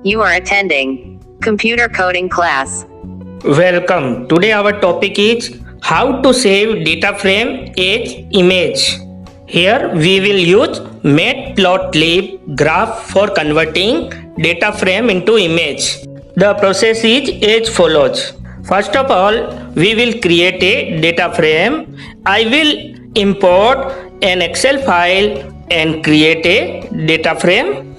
You are attending computer coding class. Welcome. Today our topic is how to save data frame as image. Here we will use matplotlib graph for converting data frame into image. The process is as follows. First of all, we will create a data frame. I will import an Excel file and create a data frame.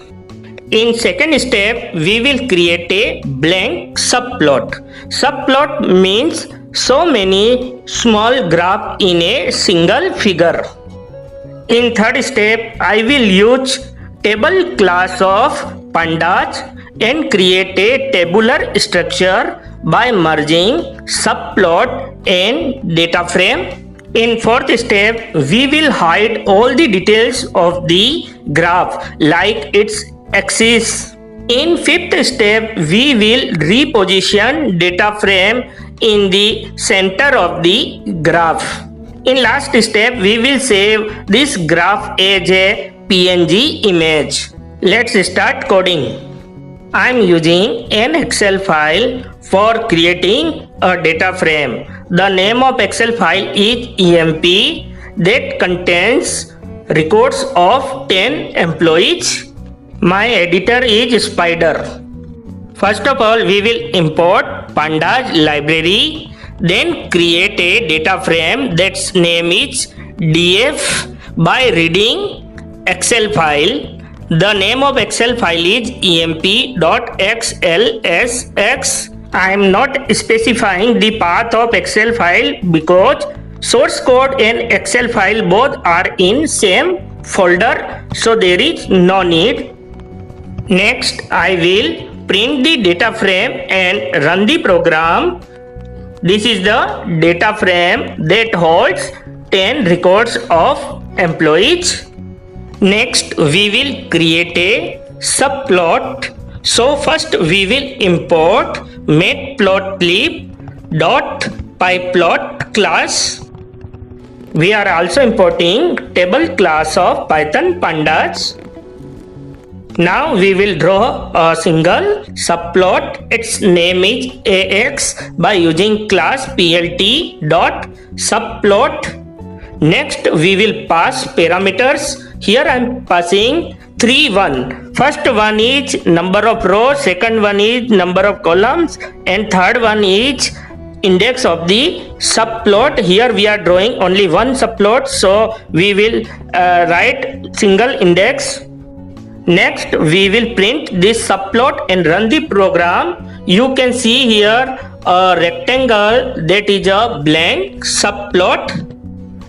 In second step, we will create a blank subplot. Subplot means so many small graph in a single figure. In third step, I will use table class of pandas and create a tabular structure by merging subplot and data frame. In fourth step, we will hide all the details of the graph like its axis. In fifth step, we will reposition data frame in the center of the graph. In last step, we will save this graph as a PNG image. Let's start coding. I am using an Excel file for creating a data frame. The name of Excel file is EMP that contains records of 10 employees. My editor is Spider. First of all, we will import pandas library, then create a data frame that's name is df by reading Excel file. The name of Excel file is emp.xlsx. I am not specifying the path of Excel file because source code and Excel file both are in same folder, so there is no need. Next, I will print the data frame and run the program. This is the data frame that holds 10 records of employees. Next, we will create a subplot. So first we will import matplotlib.pyplot class. We are also importing table class of Python pandas. Now we will draw a single subplot. Its name is AX by using class plt.subplot. Next we will pass parameters. Here I am passing 3 1. First one is number of rows, second one is number of columns, and third one is index of the subplot. Here we are drawing only one subplot, so we will write single index. Next, we will print this subplot and run the program. You can see here a rectangle that is a blank subplot.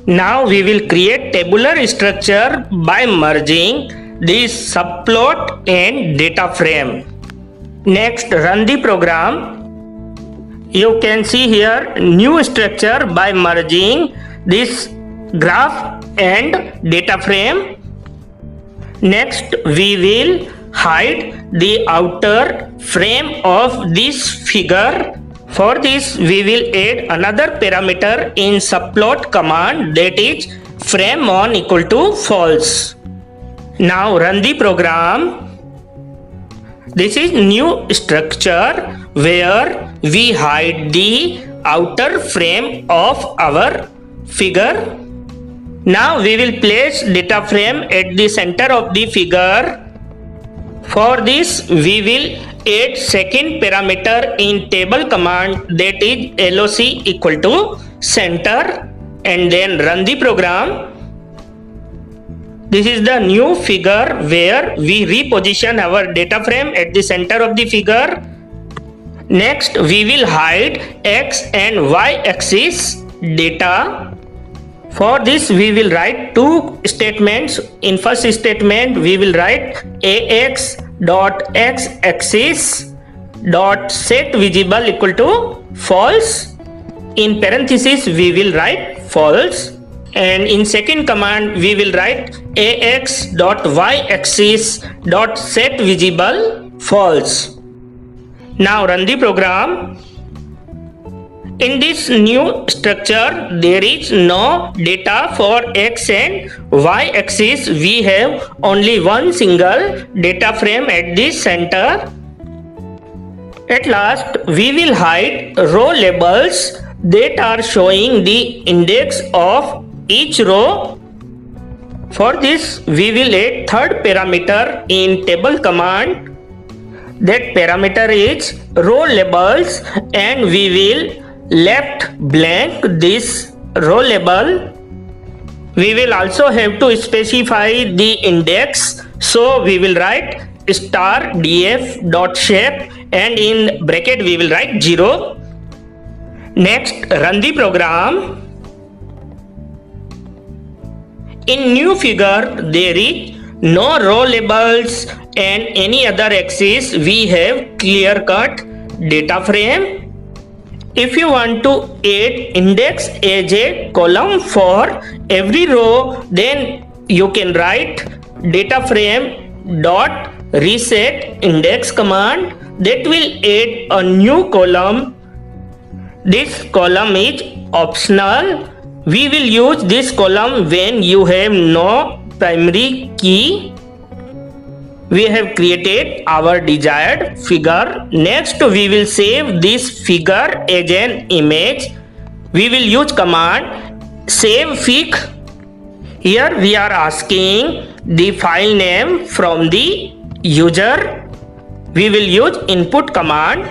Now we will create tabular structure by merging this subplot and data frame. Next, run the program. You can see here new structure by merging this graph and data frame. Next, we will hide the outer frame of this figure. For this, we will add another parameter in subplot command, that is frame1 equal to false. Now run the program. This is new structure where we hide the outer frame of our figure. Now we will place data frame at the center of the figure. For this, we will add second parameter in table command, that is loc equal to center, and then run the program. This is the new figure where we reposition our data frame at the center of the figure. Next, we will hide x and y axis data. For this, we will write two statements. In first statement, we will write ax.x-axis dot set visible equal to false. In parenthesis, we will write false. And in second command, we will write ax.y-axis dot set visible false. Now run the program. In this new structure, there is no data for x and y axis. We have only one single data frame at the center. At last, we will hide row labels that are showing the index of each row. For this, we will add third parameter in table command. That parameter is row labels, and we will left blank this row label. We will also have to specify the index, so we will write star df dot shape and in bracket we will write 0. Next, run the program. In new figure there is no row labels and any other axis. We have clear cut data frame. If you want to add index as a column for every row, then you can write data frame dot reset index command that will add a new column. This column is optional. We will use this column when you have no primary key. We have created our desired figure. Next, we will save this figure as an image. We will use command save fig. Here we are asking the file name from the user. We will use input command.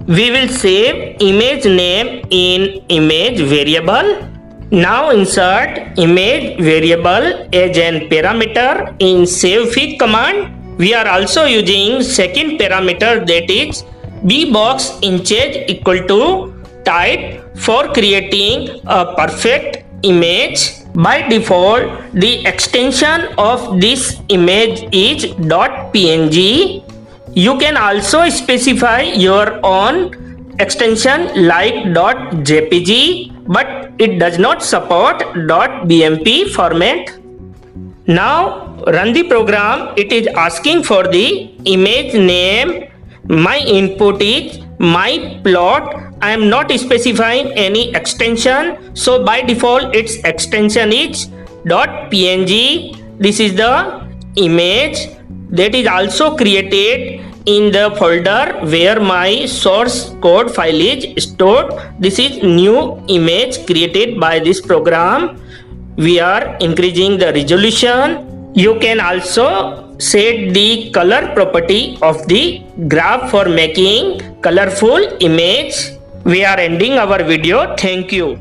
We will save image name in image variable. Now insert image variable as an parameter in savefig command. We are also using second parameter, that is bbox inches equal to type for creating a perfect image. By default, the extension of this image is .png. You can also specify your own extension like .jpg, but it does not support .bmp format. Now run the program. It is asking for the image name. My input is my plot. I am not specifying any extension, so by default its extension is .png. This is the image that is also created in the folder where my source code file is stored. This is new image created by this program. We are increasing the resolution. You can also set the color property of the graph for making colorful image. We are ending our video. Thank you.